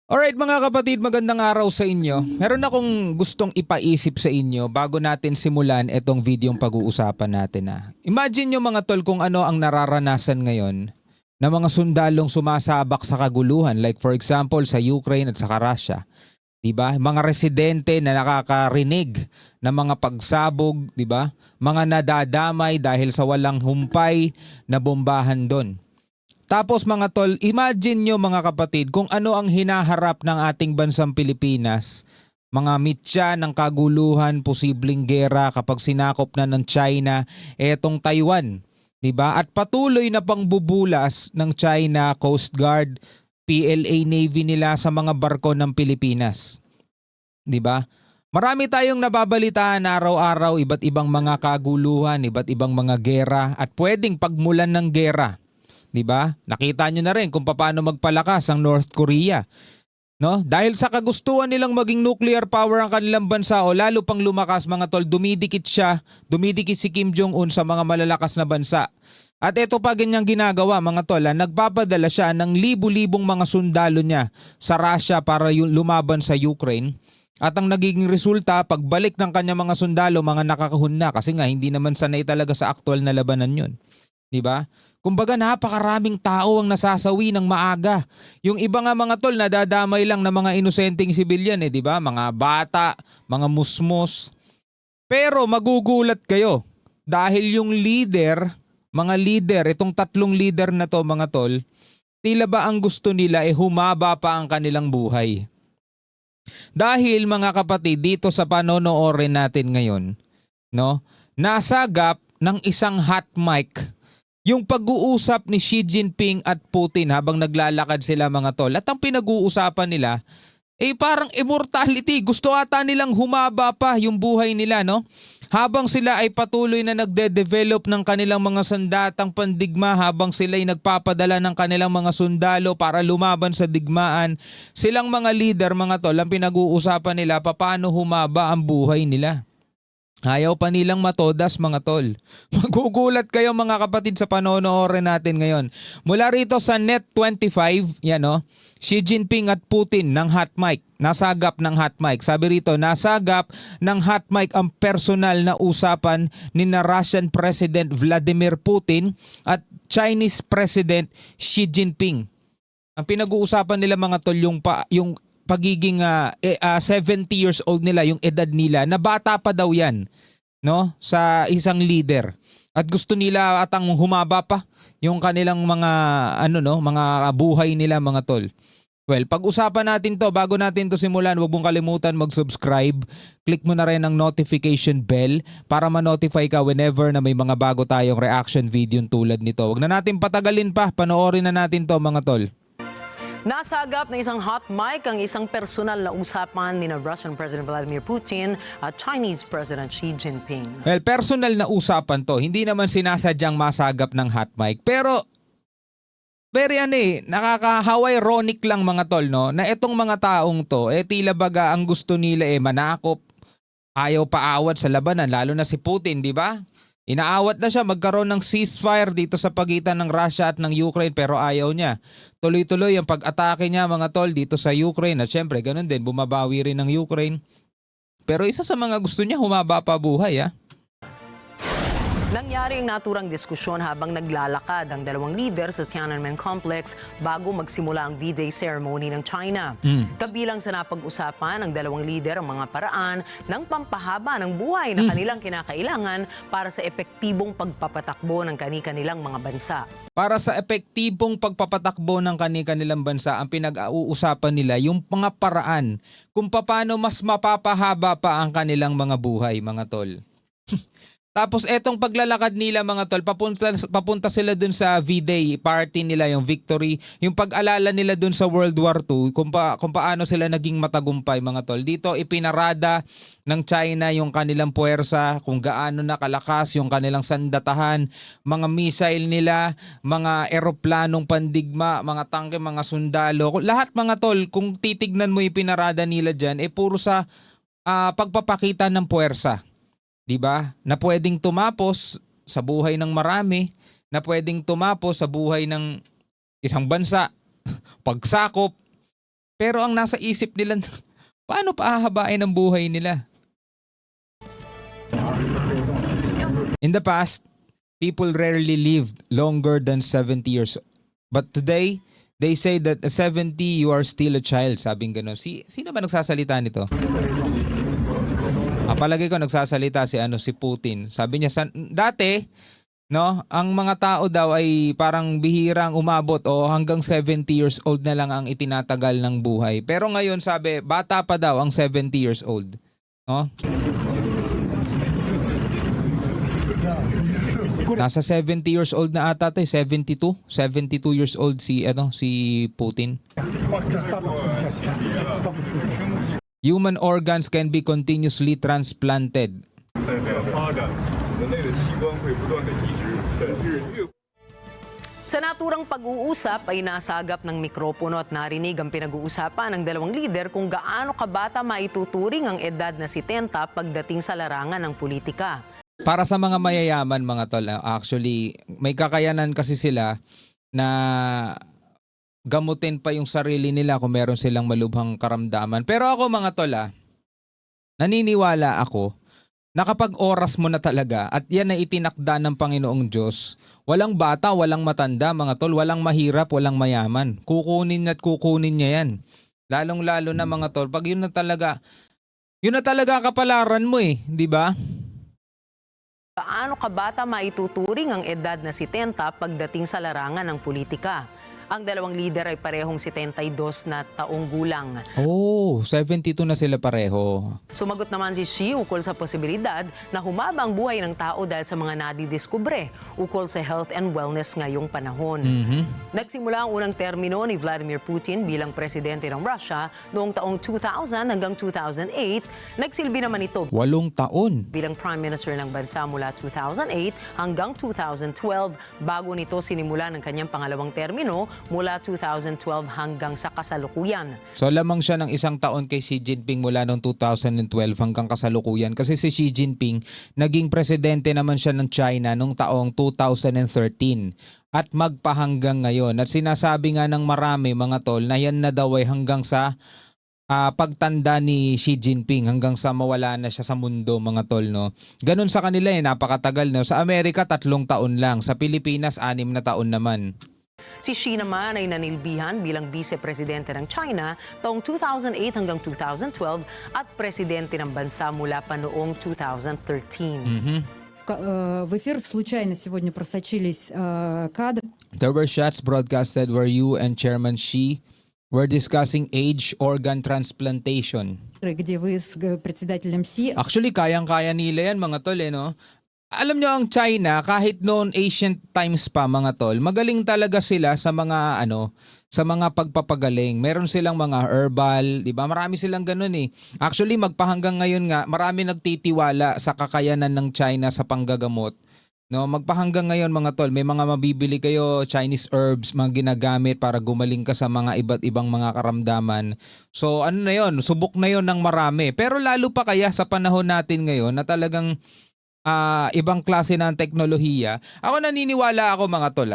Alright mga kapatid, magandang araw sa inyo. Meron akong gustong ipaisip sa inyo bago natin simulan itong videong pag-uusapan natin. Imagine nyo mga tol kung ano ang nararanasan ngayon ng mga sundalong sumasabak sa kaguluhan, like for example sa Ukraine at sa Russia. Diba? Mga residente na nakakarinig ng mga pagsabog, diba? Mga nadadamay dahil sa walang humpay na bombahan doon. Tapos mga tol, imagine nyo mga kapatid kung ano ang hinaharap ng ating bansang Pilipinas. Mga mitya ng kaguluhan, posibleng gera kapag sinakop na ng China etong Taiwan. Diba? At patuloy na pangbubulas ng China Coast Guard, PLA Navy nila sa mga barko ng Pilipinas. Diba? Marami tayong nababalitaan araw-araw, iba't ibang mga kaguluhan, iba't ibang mga gera at pwedeng pagmulan ng gera. 'Di ba? Nakita nyo na rin kung paano magpalakas ang North Korea. No? Dahil sa kagustuhan nilang maging nuclear power ang kanilang bansa o lalo pang lumakas mga tol, dumidikit si Kim Jong-un sa mga malalakas na bansa. At ito pa ganyang ginagawa mga tol, nagpapadala siya ng libu-libong mga sundalo niya sa Russia para lumaban sa Ukraine. At ang nagiging resulta, pagbalik ng kanyang mga sundalo, mga nakakahon na kasi nga hindi naman sanay talaga sa aktual na labanan yun. 'Di ba? Kumbaga napakaraming tao ang nasasawi ng maaga. Yung iba nga mga tol nadadamay lang ng mga inosenteng sibilyan 'di ba? Mga bata, mga musmos. Pero magugulat kayo dahil yung mga leader, itong tatlong leader na to mga tol, tila ba ang gusto nila humaba pa ang kanilang buhay. Dahil mga kapatid dito sa panonoorin natin ngayon, no? Nasagap ng isang hot mic yung pag-uusap ni Xi Jinping at Putin habang naglalakad sila mga tol. At ang pinag-uusapan nila, parang immortality. Gusto ata nilang humaba pa yung buhay nila, no? Habang sila ay patuloy na nagde-develop ng kanilang mga sandatang pandigma, habang sila ay nagpapadala ng kanilang mga sundalo para lumaban sa digmaan, silang mga leader, mga tol, ang pinag-uusapan nila, paano humaba ang buhay nila. Ayaw pa nilang matodas mga tol. Magugulat kayo mga kapatid sa panonoorin natin ngayon. Mula rito sa Net25, yan o, Xi Jinping at Putin ng hot mic. Nasagap ng hot mic. Sabi rito, nasagap ng hot mic ang personal na usapan ni na Russian President Vladimir Putin at Chinese President Xi Jinping. Ang pinag-uusapan nila mga tol yung pagiging 70 years old nila, yung edad nila, na bata pa daw yan, no, sa isang leader. At gusto nila atang humaba pa yung kanilang mga mga buhay nila mga tol. Well, pag-usapan natin to, bago natin to simulan, huwag mong kalimutan mag-subscribe. Click mo na rin ang notification bell para ma-notify ka whenever na may mga bago tayong reaction video tulad nito. Huwag na natin patagalin pa, panoorin na natin to mga tol. Nasagap ng isang hot mic ang isang personal na usapan ni Russian President Vladimir Putin at Chinese President Xi Jinping. Well, personal na usapan to. Hindi naman sinasadyang masagap ng hot mic. Pero, nakaka-how-ironic lang mga tol, no? Na itong mga taong to, tila baga ang gusto nila manakop, ayaw paawat sa labanan, lalo na si Putin, di ba? Inaawat na siya magkaroon ng ceasefire dito sa pagitan ng Russia at ng Ukraine pero ayaw niya. Tuloy-tuloy ang pag-atake niya mga tol dito sa Ukraine at syempre ganun din bumabawi rin ng Ukraine. Pero isa sa mga gusto niya humaba pa buhay . Nangyari ang naturang diskusyon habang naglalakad ang dalawang leader sa Tiananmen Complex bago magsimula ang V-Day ceremony ng China. Kabilang sa napag-usapan ng dalawang leader ang mga paraan ng pampahaba ng buhay na kanilang kinakailangan para sa epektibong pagpapatakbo ng kani-kanilang mga bansa. Para sa epektibong pagpapatakbo ng kani-kanilang bansa, ang pinag-uusapan nila yung mga paraan kung paano mas mapapahaba pa ang kanilang mga buhay, mga tol. Tapos etong paglalakad nila mga tol, papunta sila dun sa V-Day party nila, yung victory, yung pag-alala nila dun sa World War II, kung paano sila naging matagumpay mga tol. Dito ipinarada ng China yung kanilang puwersa, kung gaano nakalakas yung kanilang sandatahan, mga missile nila, mga eroplanong pandigma, mga tangke, mga sundalo. Lahat mga tol, kung titignan mo ipinarada nila dyan, puro sa pagpapakita ng puwersa. 'Di ba? Na pwedeng tumapos sa buhay ng marami, na pwedeng tumapos sa buhay ng isang bansa, pagsakop, Pero ang nasa isip nila, paano pahahabain ang buhay nila? In the past, people rarely lived longer than 70 years. But today, they say that at 70, you are still a child. Sabing gano'n. Sino ba nagsasalita nito? Palagay ko nagsasalita si Putin. Sabi niya, dati, no, ang mga tao daw ay parang bihirang umabot o hanggang 70 years old na lang ang itinatagal ng buhay. Pero ngayon sabi, bata pa daw ang 70 years old. No? Nasa 70 years old na ata 72 years old si Putin. Human organs can be continuously transplanted. Sa naturang pag-uusap ay nasagap ng mikropono at narinig ang pinag-uusapan ng dalawang lider kung gaano kabata maituturing ang edad na 70 pagdating sa larangan ng politika. Para sa mga mayayaman mga tol, actually may kakayanan kasi sila na gamutin pa yung sarili nila kung meron silang malubhang karamdaman. Pero ako mga tol, naniniwala ako na kapag oras mo na talaga at yan ay itinakda ng Panginoong Diyos, walang bata, walang matanda mga tol, walang mahirap, walang mayaman. Kukunin at kukunin niya yan. Lalong-lalo na mga tol, pag yun na talaga kapalaran mo di ba? Gaano kabata maituturing ang edad na 70 pagdating sa larangan ng politika? Ang dalawang lider ay parehong 72 na taong gulang. Oh, 72 na sila pareho. Sumagot naman si Xi ukol sa posibilidad na humaba ang buhay ng tao dahil sa mga nadidiskubre ukol sa health and wellness ngayong panahon. Nagsimula ang unang termino ni Vladimir Putin bilang presidente ng Russia noong taong 2000 hanggang 2008. Nagsilbi naman ito 8 taon. bilang Prime Minister ng bansa mula 2008 hanggang 2012 bago nito sinimula ng kanyang pangalawang termino mula 2012 hanggang sa kasalukuyan. So lamang siya ng isang taon kay Xi Jinping mula noong 2012 hanggang kasalukuyan kasi si Xi Jinping naging presidente naman siya ng China noong taong 2013 at magpahanggang ngayon. At sinasabi nga ng marami mga tol na yan na daw ay hanggang sa pagtanda ni Xi Jinping hanggang sa mawala na siya sa mundo mga tol no. Ganun sa kanila napakatagal no. Sa Amerika 3 taon lang, sa Pilipinas 6 na taon naman. Si Xi naman ay nanilbihan bilang vice-presidente ng China taong 2008 hanggang 2012 at presidente ng bansa mula pa noong 2013. В эфир случайно сегодня просочились кадры. There were shots broadcasted where you and Chairman Xi were discussing age organ transplantation. Где вы с председателем Си. Actually, kayang-kaya nila yan mga tol no? Alam nyo ang China, kahit noon ancient times pa mga tol, magaling talaga sila sa mga sa mga pagpapagaling. Meron silang mga herbal, 'di ba? Marami silang ganoon Actually, magpahanggang ngayon nga, marami nagtitiwala sa kakayanan ng China sa panggagamot. No, magpahanggang ngayon mga tol, may mga mabibili kayo Chinese herbs, mga ginagamit para gumaling ka sa mga iba't ibang mga karamdaman. So na 'yon, subok na 'yon ng marami. Pero lalo pa kaya sa panahon natin ngayon na talagang ibang klase ng teknolohiya. Ako naniniwala ako mga tol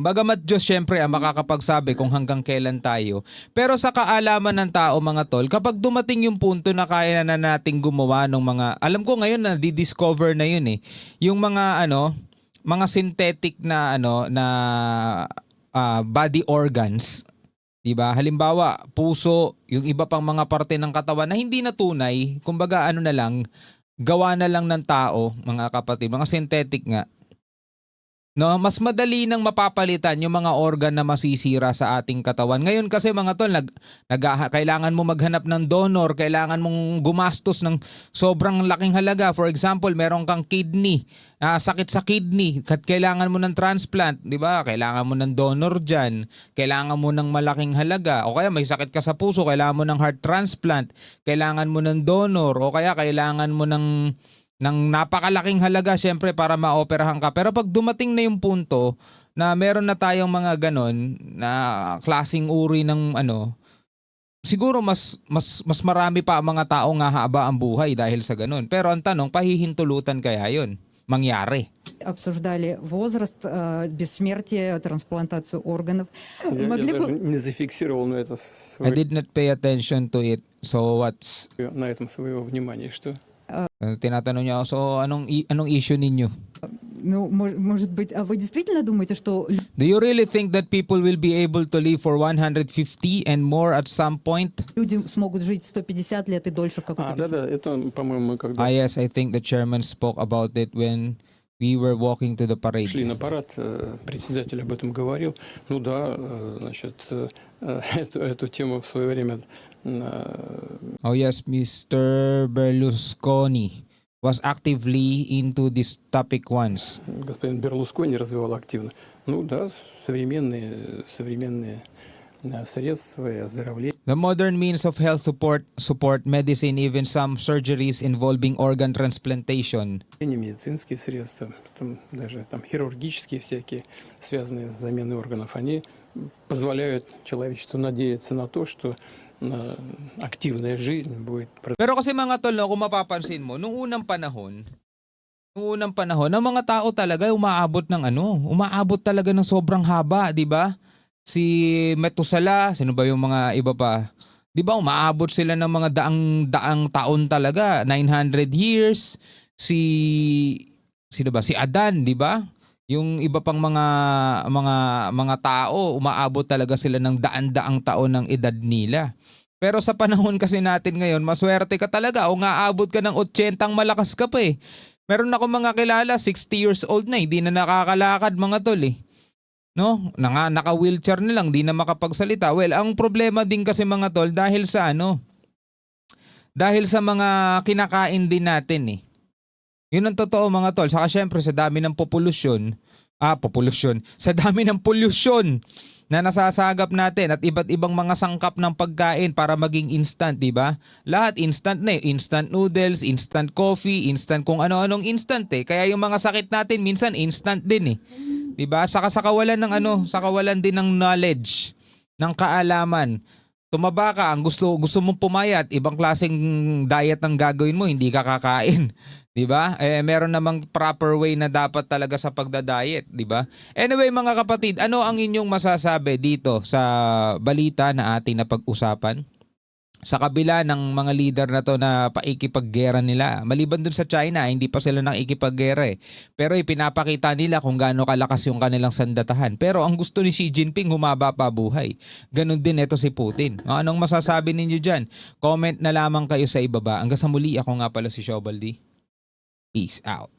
Bagamat Diyos syempre makakapagsabi kung hanggang kailan tayo. Pero sa kaalaman ng tao mga tol, kapag dumating yung punto na kaya na nating gumawa ng mga, alam ko ngayon na di-discover na yun yung mga mga synthetic na body organs. Diba? Halimbawa, puso, yung iba pang mga parte ng katawan na hindi na tunay, kumbaga na lang, gawa na lang ng tao, mga kapatid, mga synthetic nga. No, mas madali nang mapapalitan yung mga organ na masisira sa ating katawan. Ngayon kasi mga tol, kailangan mo maghanap ng donor, kailangan mong gumastos ng sobrang laking halaga. For example, meron kang kidney, sakit sa kidney, kailangan mo ng transplant, di ba? Kailangan mo ng donor dyan, kailangan mo ng malaking halaga. O kaya may sakit ka sa puso, kailangan mo ng heart transplant, kailangan mo ng donor, o kaya kailangan mo ng napakalaking halaga syempre para maoperahan ka. Pero pag dumating na yung punto na meron na tayong mga ganon na klaseng uri ng siguro mas marami pa ang mga tao nga haba ang buhay dahil sa ganon. Pero ang tanong, pahihintulutan kaya yun? mangyari. Обсуждали возраст, бессмертие, трансплантацию органов. Я Могли даже бы... не зафиксировал I did not pay attention to it. So на этом своего внимания, что tinatanong niya ako, so anong issue ninyo? Ну, может быть, а вы действительно думаете, что Do you really think that people will be able to live for 150 and more at some point? люди смогут жить 150 лет и дольше в какой-то... да, это, по-моему, мы когда Yes, I think the chairman spoke about it when we were walking to the parade. шли на парад, председатель об этом говорил. Ну да, значит, эту тему в свое время Oh yes, Mr. Berlusconi was actively into this topic once. господин Берлускони развивал активно. Ну да, современные средства и оздоровление. The modern means of health support medicine, even some surgeries involving organ transplantation. Медицинские средства, потом даже там хирургические всякие, связанные с заменой органов, они позволяют человечеству надеяться на то, что активная жизнь будет Pero kasi mga tol, no, kung mapapansin mo, nung unang panahon, ang mga tao talaga umaabot talaga ng sobrang haba, di ba? Si Methuselah, sino ba yung mga iba pa? Di ba umaabot sila ng mga daang taon talaga, 900 years. Sino ba? Si Adan, di ba? Yung iba pang mga tao, umaabot talaga sila ng daan-daang taon ng edad nila. Pero sa panahon kasi natin ngayon, maswerte ka talaga o ngaabot ka ng 80 malakas ka pa eh. Meron ako mga kilala, 60 years old na, hindi na nakakalakad mga tol eh. No? Naka-wheelchair na lang, di na makapagsalita. Well, ang problema din kasi mga tol dahil sa mga kinakain din natin eh. Yun ang totoo mga tol. Saka syempre sa dami ng sa dami ng pollution na nasasagap natin at iba't ibang mga sangkap ng pagkain para maging instant, di ba? Lahat instant na eh. Instant noodles, instant coffee, instant kung ano-anong instant eh. Kaya yung mga sakit natin minsan instant din eh. Di ba? Saka sa kawalan din ng knowledge, ng kaalaman. Tumaba ka, ang gusto mong pumayat, ibang klaseng diet ang gagawin mo, hindi ka kakain. 'Di ba? Meron namang proper way na dapat talaga sa pagda-diet, 'di ba? Anyway, mga kapatid, ano ang inyong masasabi dito sa balita na ating napag-usapan? Sa kabila ng mga leader na to na paikipaggera nila, maliban dun sa China, hindi pa sila nakikipaggera eh. Pero ipinapakita nila kung gaano kalakas yung kanilang sandatahan. Pero ang gusto ni Xi Jinping, humaba pa buhay. Ganon din ito si Putin. Anong masasabi ninyo dyan? Comment na lamang kayo sa ibaba. Hanggang sa muli, ako nga pala si Shobaldi. Peace out.